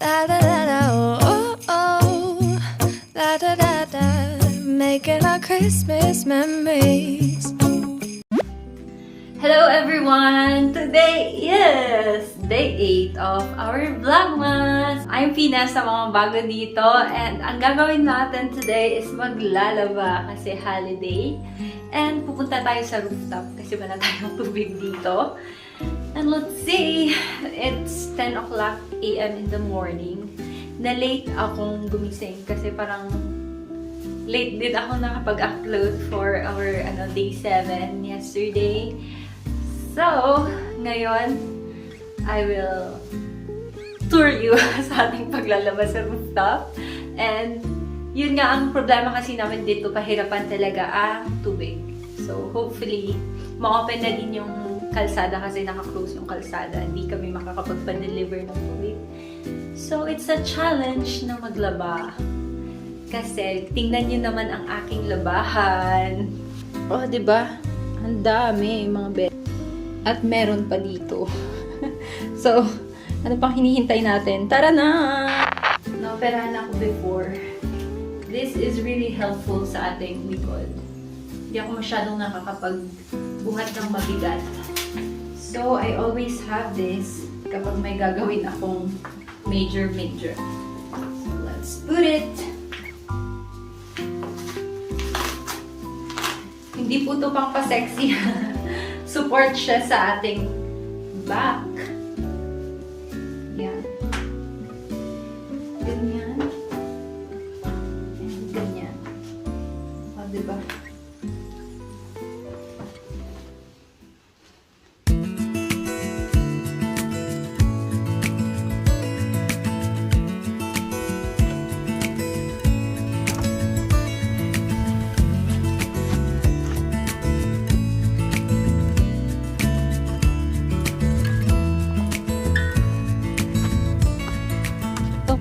Da da da da, oh oh oh. Da da da da, making our Christmas memories. Hello everyone! Today is day 8 of our Vlogmas! I'm Pina sa mga bago dito and ang gagawin natin today is maglalaba kasi holiday. And pupunta tayo sa rooftop kasi wala tayong tubig dito. And let's see! It's 10 o'clock AM in the morning. Na-late akong gumising kasi parang late din ako nakapag-upload for our day 7 yesterday. So, ngayon, I will tour you sa ating paglalaba sa rooftop. And, yun nga ang problema kasi namin dito, pahirapan talaga ang tubig. So, hopefully, ma-open na din yung kalsada kasi naka-close yung kalsada. Hindi kami makakapagpa-deliver ng tubig. So, it's a challenge na maglaba. Kasi, tingnan nyo naman ang aking labahan. Oh, diba? Ang dami, mga bed. At meron pa dito. So, ano pang hinihintay natin? Tara na! Naoperahan ako before. This is really helpful sa ating likod. Hindi ako masyadong nakakapagbuhat ng mabigat. So, I always have this kapag may gagawin akong major. So, let's put it. Hindi po ito pang pa-sexy. Support siya sa ating back. Yan. Ganyan. And ganyan. O, diba?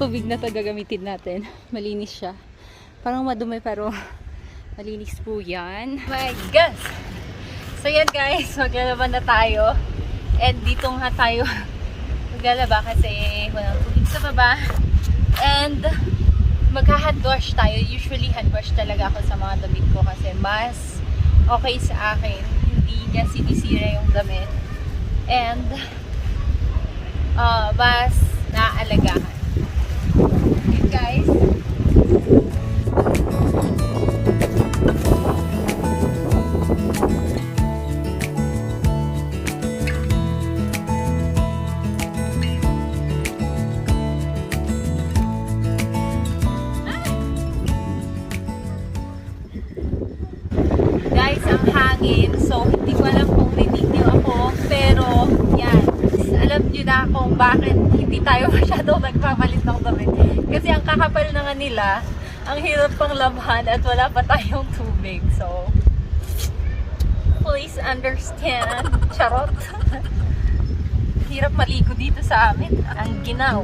Tubig na ito gagamitin natin. Malinis siya. Parang madumi pero malinis po yan. My God! So yan guys, maglalaba na tayo. And dito nga tayo maglalaba kasi walang tubig sa baba. And magha-hand wash tayo. Usually hand wash talaga ako sa mga damit ko kasi mas okay sa akin. Hindi niya sinisira yung damit. And mas naaalagahan. Guys. Guys, ang hangin. So, hindi ko alam kung rinig niyo ako. Pero, yan. Alam niyo na kung bakit hindi tayo masyadong nagpapalit ng damit. Kasi ang kakapal na nga nila, ang hirap pang labhan at wala pa tayong tubig. So, please understand. Charot. Hirap maligo dito sa amin. Ang ginaw.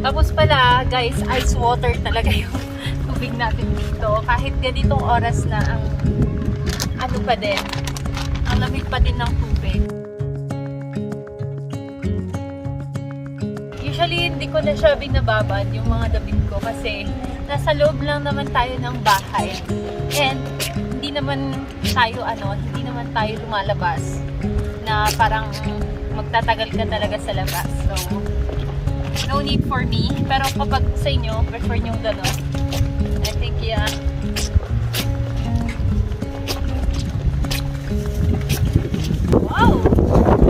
Tapos pala, guys, ice water talaga yung tubig natin dito. Kahit ganitong oras na ang ano pa din, ang lamig pa din ng tubig. Usually, hindi ko na siya binababad yung mga damit ko kasi nasa loob lang naman tayo ng bahay. And hindi naman tayo lumalabas na parang magtatagal ka talaga sa labas. So, no need for me. Pero kapag sa inyo, prefer nyo gano'n. I think, yeah. Wow!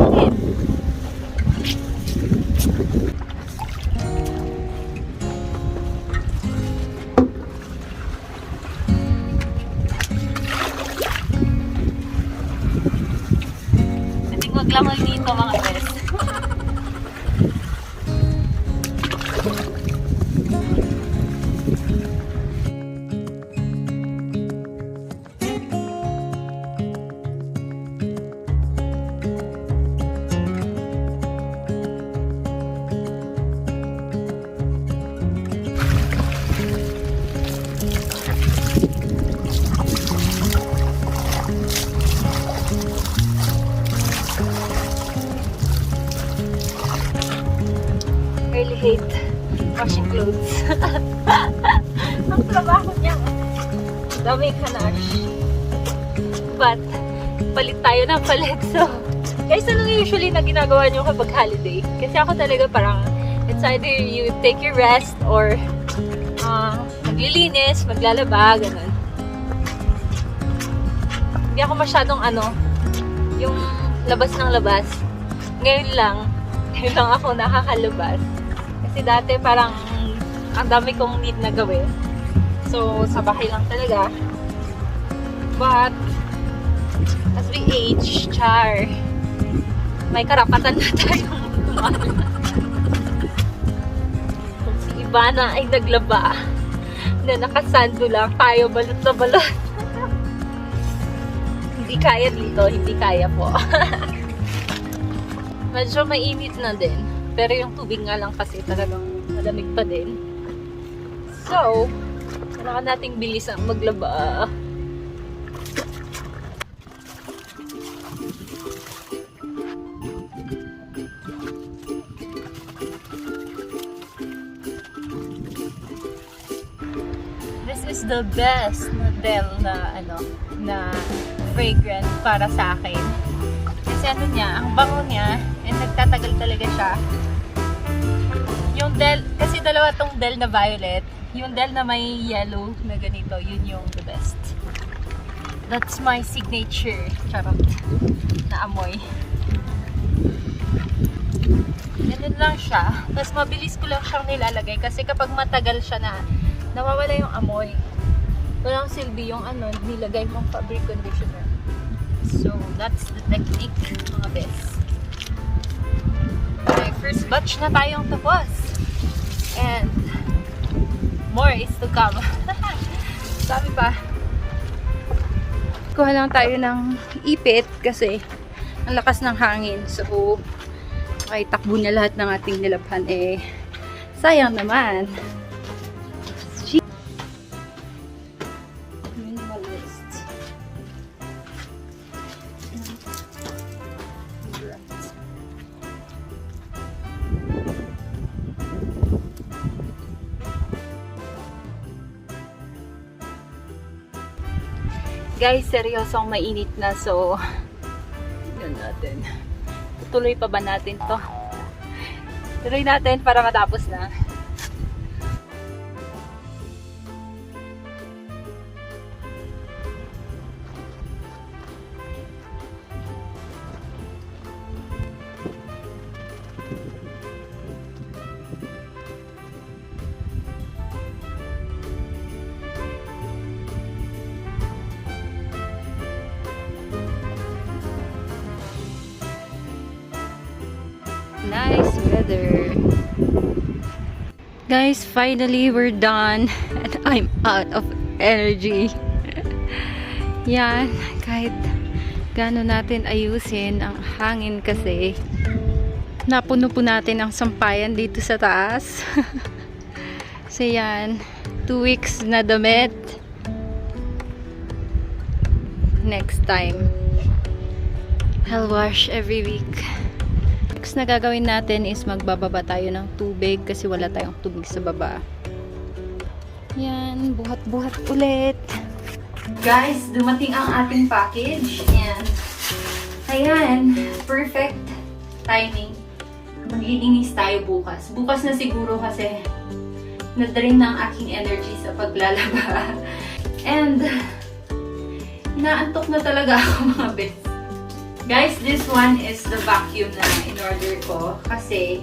Okay. Pwedeng maglamol dito mga bes. hate washing clothes. Ang trabaho niya. Daming hanash. But, palit tayo ng palit. So, guys, ano usually na ginagawa niyo kapag holiday? Kasi ako talaga parang, it's either you take your rest or maglilinis, maglalaba, ganun. Hindi ako masyadong yung labas ng labas. Ngayon lang ako nakakalabas. Kasi dati parang ang dami kong need na gawin. So, sa bahay lang talaga. But, as we age, may karapatan na tayong kumala. Kung si Ivana ay naglaba, na nakasando lang, tayo balot na balot. Hindi kaya dito, hindi kaya po. Medyo mainit na din. Pero yung tubig nga lang kasi talagang malamig pa din. So, kailangan nating bilis ang maglaba. This is the best Nutella na fragrance para sa akin. Kasi ang bango niya, and nagtatagal talaga siya. Yung Del, kasi dalawa tong Del na violet, yung Del na may yellow na ganito, yun yung the best. That's my signature, charot, na amoy. Ganun lang siya. Tapos mabilis ko lang siyang nilalagay kasi kapag matagal siya na nawawala yung amoy. Walang silbi yung nilagay mong fabric conditioner. So, that's the technique, mga best. Okay, first batch na tayong tapos. And, more is to come. Sabi pa. Kuha lang tayo ng ipit kasi ang lakas ng hangin. So, okay, takbo na lahat ng ating nilabhan. Sayang naman. Guys, seryosong mainit na. So, yun natin. Tuloy pa ba natin to? Tuloy natin para matapos na. Nice weather. Guys, finally we're done and I'm out of energy. Yan, kahit gaano natin ayusin ang hangin kasi napuno po natin ang sampayan dito sa taas. So yan, 2 weeks na damit. Next time I'll wash every week. Next na gagawin natin is magbababa tayo ng tubig kasi wala tayong tubig sa baba. Yan, buhat-buhat ulit. Guys, dumating ang ating package and ayan, perfect timing. Maglilinis tayo bukas. Bukas na siguro kasi na-drain na ang aking energy sa paglalaba. And inaantok na talaga ako, mga best. Guys, this one is the vacuum na in-order ko kasi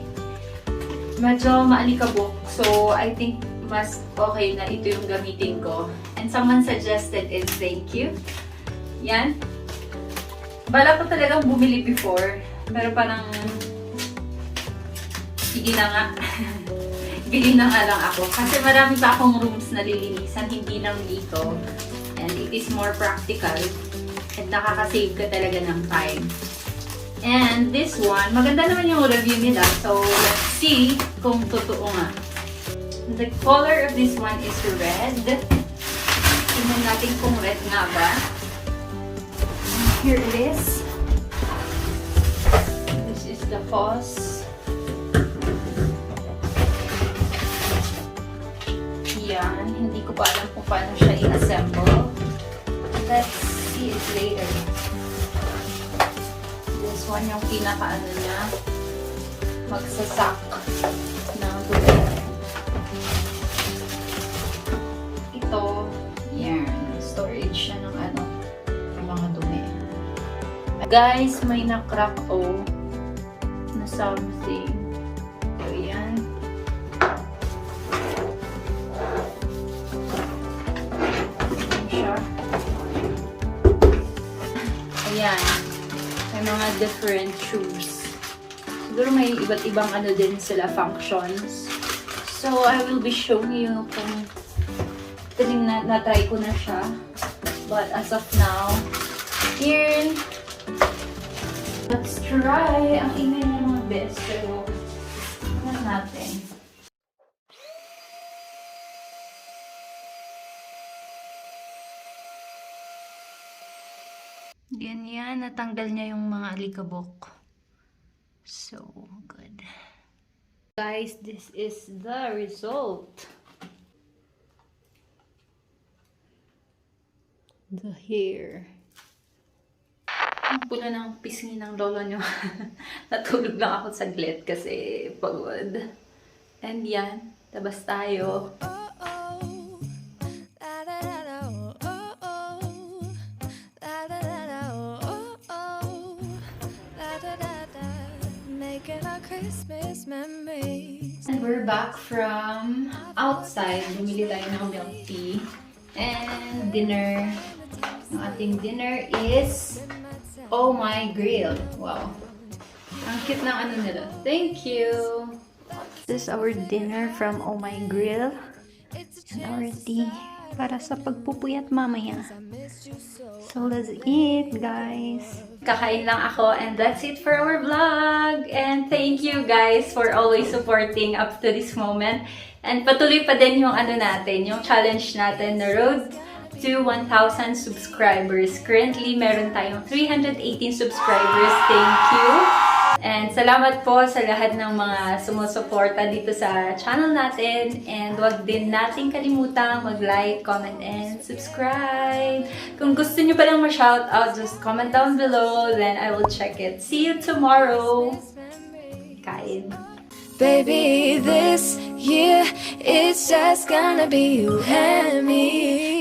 medyo maalikabok. So, I think mas okay na ito yung gamitin ko. And someone suggested it. Thank you. Yan. Bala ko talagang bumili before. Pero parang sige na nga. Bili na nga lang ako. Kasi marami pa akong rooms na lilinisan. Hindi lang dito. And it is more practical. At nakaka-save ka talaga ng time. And this one, maganda naman yung review nila. So, let's see kung totoo nga. The color of this one is red. Tingnan natin kung red nga ba. Here it is. This is the faucet. yan. Hindi ko pa alam kung paano siya i-assemble. Let's see it later. This one yung pinaka-ano niya. Magsasak ng dumi. Ito, yan. Storage siya ng ano, ng mga dumi. Guys, may na-crack na something. So, yan. Ayan. May mga different shoes. Siguro may iba't ibang ano din sila functions. So, I will be showing you kung na-try ko na siya. But as of now, here, let's try. Ang ingay niya mga best. Pero, ano natin? Ganyan, natanggal niya yung mga alikabok. So, good. Guys, this is the result. The hair. Ang pula ng pisngi ng lolo nyo. Natulog lang ako saglit kasi pagod. And yan, tabas tayo. And we're back from outside. Bumili tayo ng milk tea and dinner. Ang ating dinner is Oh My Grill. Wow. Ang cute ng ano nila. Thank you. This is our dinner from Oh My Grill. And our tea para sa pagpupuyat mamaya. So let's eat, guys. Kakain lang ako and that's it for our vlog. And thank you guys for always supporting up to this moment. And patuloy pa din yung ano natin, yung challenge natin na road to 1,000 subscribers. Currently, meron tayong 318 subscribers. Thank you. And salamat po sa lahat ng mga sumusuporta dito sa channel natin. And wag din nating kalimutang mag-like, comment, and subscribe. Kung gusto nyo palang ma-shoutout, just comment down below. Then I will check it. See you tomorrow. Kain. Baby, this year it's just gonna be you and me.